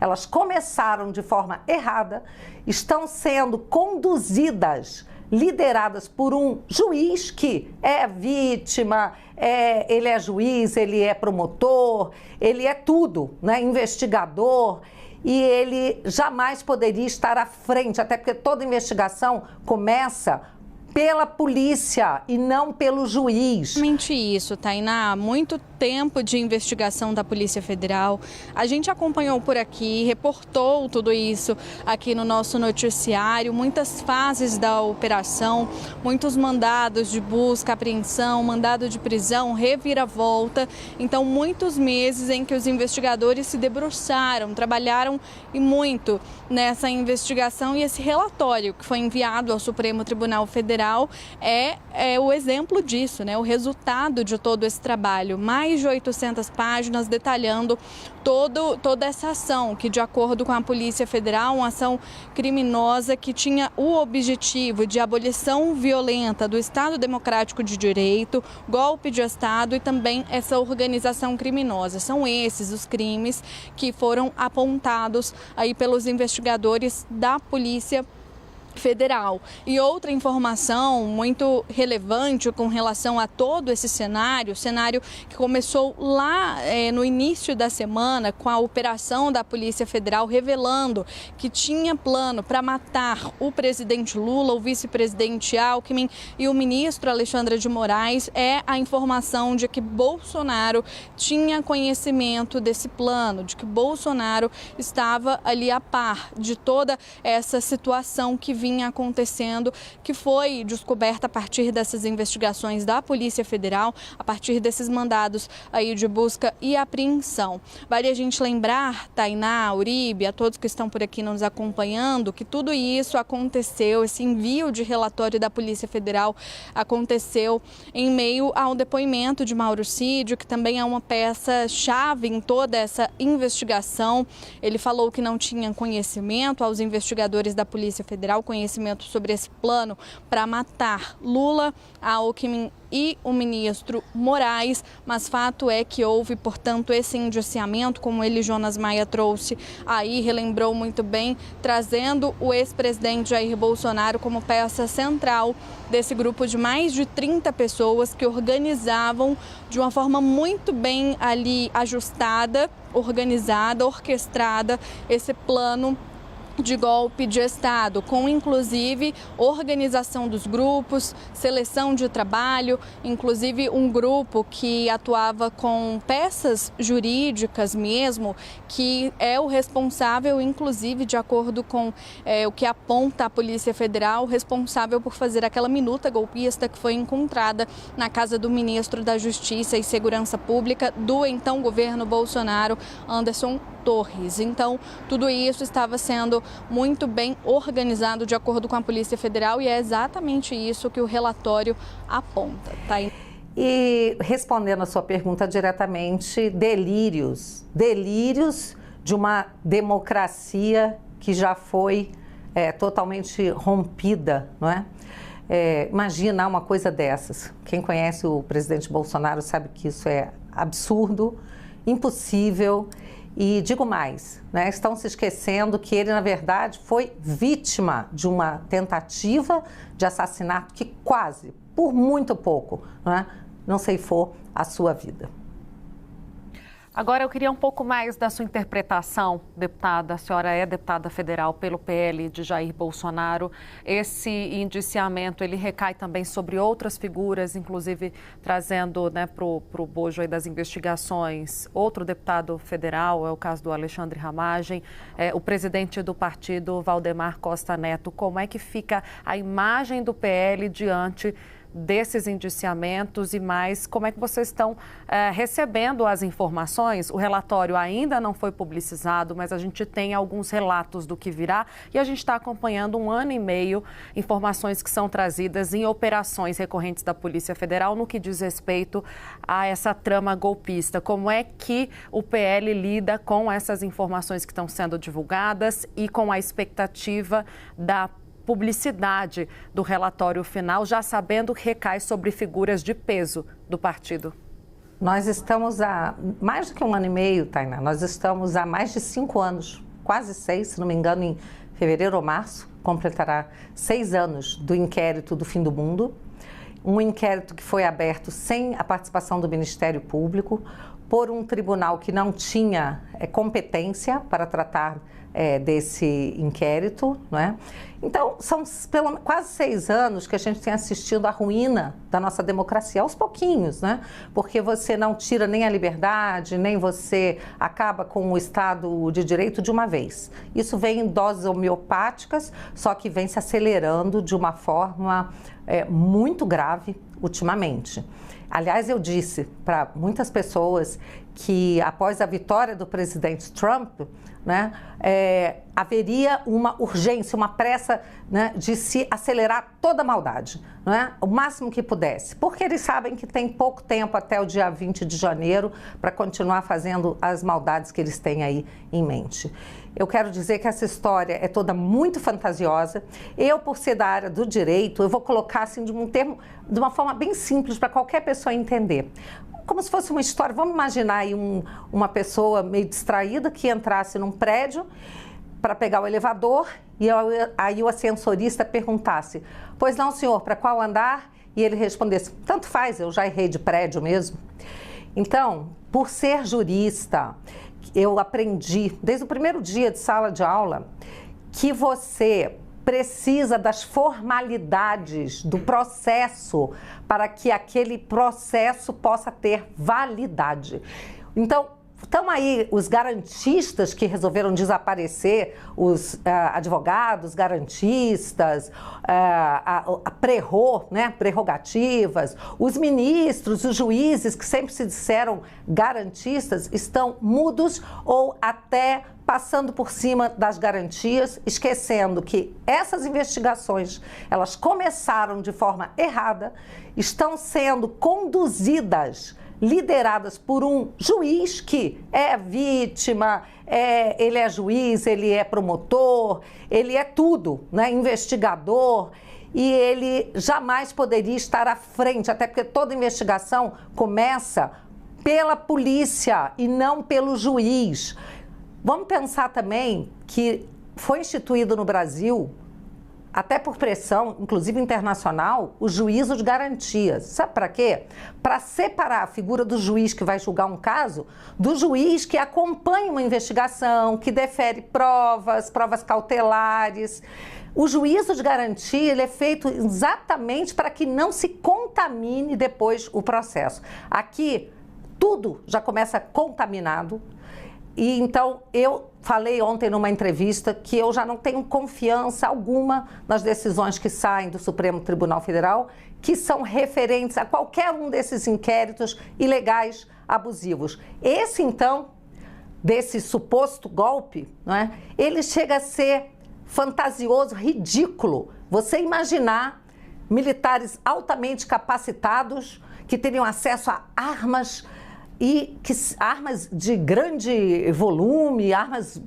Elas começaram de forma errada, estão sendo conduzidas, lideradas por um juiz que é vítima, ele é juiz, ele é promotor, ele é tudo, né? Investigador, e ele jamais poderia estar à frente, até porque toda investigação começa pela polícia e não pelo juiz. Exatamente isso, Tainá. Muito tempo de investigação da Polícia Federal. A gente acompanhou por aqui, reportou tudo isso aqui no nosso noticiário, muitas fases da operação, muitos mandados de busca, apreensão, mandado de prisão, reviravolta. Então, muitos meses em que os investigadores se debruçaram, trabalharam e muito nessa investigação, e esse relatório que foi enviado ao Supremo Tribunal Federal é o exemplo disso, né? O resultado de todo esse trabalho. Mais de 800 páginas detalhando toda essa ação que, de acordo com a Polícia Federal, uma ação criminosa que tinha o objetivo de abolição violenta do Estado Democrático de Direito, golpe de Estado e também essa organização criminosa. São esses os crimes que foram apontados aí pelos investigadores da Polícia Federal. E outra informação muito relevante com relação a todo esse cenário que começou lá no início da semana com a operação da Polícia Federal revelando que tinha plano para matar o presidente Lula, o vice-presidente Alckmin e o ministro Alexandre de Moraes, é a informação de que Bolsonaro tinha conhecimento desse plano, de que Bolsonaro estava ali a par de toda essa situação que vinha acontecendo, que foi descoberta a partir dessas investigações da Polícia Federal, a partir desses mandados aí de busca e apreensão. Vale a gente lembrar, Tainá, Uribe, a todos que estão por aqui nos acompanhando, que tudo isso aconteceu, esse envio de relatório da Polícia Federal aconteceu em meio ao depoimento de Mauro Cid, que também é uma peça-chave em toda essa investigação. Ele falou que não tinha conhecimento, aos investigadores da Polícia Federal, conhecimento sobre esse plano para matar Lula, Alckmin e o ministro Moraes, mas fato é que houve, portanto, esse indiciamento, como ele, Jonas Maia, trouxe aí, relembrou muito bem, trazendo o ex-presidente Jair Bolsonaro como peça central desse grupo de mais de 30 pessoas que organizavam de uma forma muito bem ali ajustada, organizada, orquestrada esse plano de golpe de Estado, com inclusive organização dos grupos, seleção de trabalho, inclusive um grupo que atuava com peças jurídicas mesmo, que é o responsável, inclusive de acordo com o que aponta a Polícia Federal, responsável por fazer aquela minuta golpista que foi encontrada na casa do ministro da Justiça e Segurança Pública do então governo Bolsonaro, Anderson Torres. Então, tudo isso estava sendo muito bem organizado de acordo com a Polícia Federal e é exatamente isso que o relatório aponta. Tá? E respondendo a sua pergunta diretamente, delírios de uma democracia que já foi totalmente rompida, não é? Imagina uma coisa dessas. Quem conhece o presidente Bolsonaro sabe que isso é absurdo, impossível. E digo mais, né? Estão se esquecendo que ele, na verdade, foi vítima de uma tentativa de assassinato que quase, por muito pouco, não ceifou a sua vida. Agora, eu queria um pouco mais da sua interpretação, deputada. A senhora é deputada federal pelo PL de Jair Bolsonaro. Esse indiciamento, ele recai também sobre outras figuras, inclusive trazendo para o bojo aí das investigações outro deputado federal, é o caso do Alexandre Ramagem, o presidente do partido, Valdemar Costa Neto. Como é que fica a imagem do PL diante desses indiciamentos e mais, como é que vocês estão recebendo as informações? O relatório ainda não foi publicizado, mas a gente tem alguns relatos do que virá e a gente está acompanhando 1 ano e meio informações que são trazidas em operações recorrentes da Polícia Federal no que diz respeito a essa trama golpista. Como é que o PL lida com essas informações que estão sendo divulgadas e com a expectativa da publicidade do relatório final, já sabendo que recai sobre figuras de peso do partido? Nós estamos há mais do que 1 ano e meio, Tainá, nós estamos há mais de 5 anos quase 6, se não me engano, em fevereiro ou março, completará 6 anos do inquérito do fim do mundo. Um inquérito que foi aberto sem a participação do Ministério Público, por um tribunal que não tinha competência para tratar desse inquérito, não é? Então, são quase 6 anos que a gente tem assistido à ruína da nossa democracia, aos pouquinhos, né? Porque você não tira nem a liberdade, nem você acaba com o Estado de Direito de uma vez. Isso vem em doses homeopáticas, só que vem se acelerando de uma forma muito grave ultimamente. Aliás, eu disse para muitas pessoas que após a vitória do presidente Trump, né, haveria uma urgência, uma pressa, né, de se acelerar toda a maldade, né, o máximo que pudesse, porque eles sabem que tem pouco tempo até o dia 20 de janeiro para continuar fazendo as maldades que eles têm aí em mente. Eu quero dizer que essa história é toda muito fantasiosa. Eu, por ser da área do direito, eu vou colocar assim de uma forma bem simples para qualquer pessoa entender. Como se fosse uma história, vamos imaginar aí uma pessoa meio distraída que entrasse num prédio para pegar o elevador e aí o ascensorista perguntasse: pois não, senhor, para qual andar? E ele respondesse: tanto faz, eu já errei de prédio mesmo. Então, por ser jurista, eu aprendi desde o primeiro dia de sala de aula que você precisa das formalidades do processo para que aquele processo possa ter validade. Então, estão aí os garantistas que resolveram desaparecer, os advogados garantistas, a prerro, né, prerrogativas, os ministros, os juízes que sempre se disseram garantistas estão mudos ou até passando por cima das garantias, esquecendo que essas investigações, elas começaram de forma errada, estão sendo conduzidas, lideradas por um juiz que é vítima, ele é juiz, ele é promotor, ele é tudo, né, investigador, e ele jamais poderia estar à frente, até porque toda investigação começa pela polícia e não pelo juiz. Vamos pensar também que foi instituído no Brasil, até por pressão, inclusive internacional, o juízo de garantias. Sabe para quê? Para separar a figura do juiz que vai julgar um caso do juiz que acompanha uma investigação, que defere provas cautelares. O juízo de garantia ele é feito exatamente para que não se contamine depois o processo. Aqui, tudo já começa contaminado. E então, eu falei ontem numa entrevista que eu já não tenho confiança alguma nas decisões que saem do Supremo Tribunal Federal, que são referentes a qualquer um desses inquéritos ilegais, abusivos. Esse, então, desse suposto golpe, não é? Ele chega a ser fantasioso, ridículo. Você imaginar militares altamente capacitados que teriam acesso a armas armas de grande volume, armas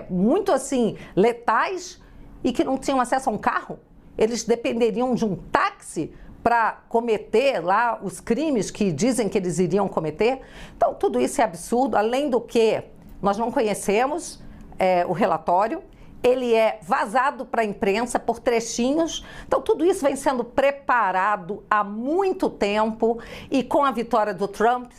muito assim letais e que não tinham acesso a um carro. Eles dependeriam de um táxi para cometer lá os crimes que dizem que eles iriam cometer. Então, tudo isso é absurdo, além do que nós não conhecemos o relatório. Ele é vazado para a imprensa por trechinhos. Então, tudo isso vem sendo preparado há muito tempo e com a vitória do Trump,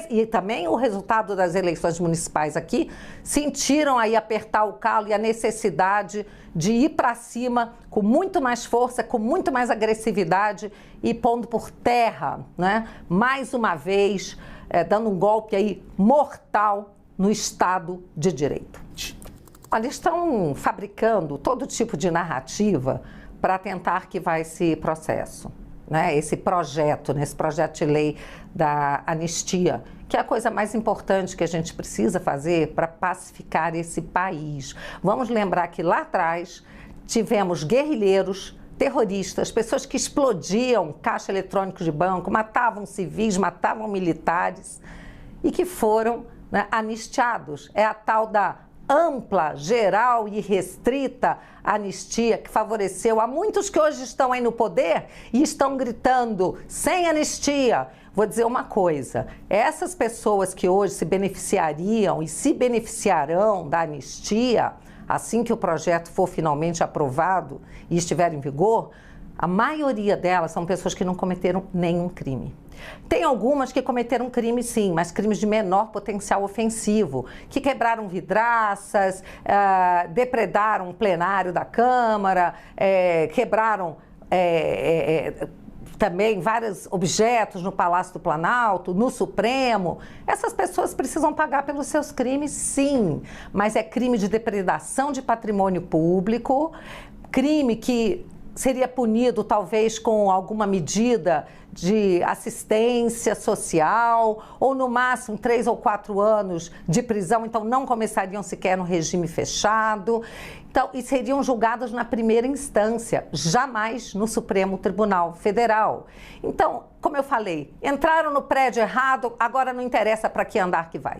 e também o resultado das eleições municipais aqui, sentiram aí apertar o calo e a necessidade de ir para cima com muito mais força, com muito mais agressividade e pondo por terra, né, mais uma vez, dando um golpe aí mortal no Estado de Direito. Olha, estão fabricando todo tipo de narrativa para tentar arquivar esse processo, né? Esse projeto de lei da anistia, que é a coisa mais importante que a gente precisa fazer para pacificar esse país. Vamos lembrar que lá atrás tivemos guerrilheiros, terroristas, pessoas que explodiam caixa eletrônico de banco, matavam civis, matavam militares e que foram, né, anistiados. É a tal da ampla, geral e restrita anistia que favoreceu a muitos que hoje estão aí no poder e estão gritando sem anistia. Vou dizer uma coisa, essas pessoas que hoje se beneficiariam e se beneficiarão da anistia, assim que o projeto for finalmente aprovado e estiver em vigor, a maioria delas são pessoas que não cometeram nenhum crime. Tem algumas que cometeram crime sim, mas crimes de menor potencial ofensivo, que quebraram vidraças, depredaram o plenário da Câmara, quebraram também vários objetos no Palácio do Planalto, no Supremo. Essas pessoas precisam pagar pelos seus crimes, sim, mas é crime de depredação de patrimônio público, crime que seria punido talvez com alguma medida de assistência social ou no máximo 3 ou 4 anos de prisão, então não começariam sequer no regime fechado. Então, e seriam julgados na primeira instância, jamais no Supremo Tribunal Federal. Então, como eu falei, entraram no prédio errado, agora não interessa para que andar que vai.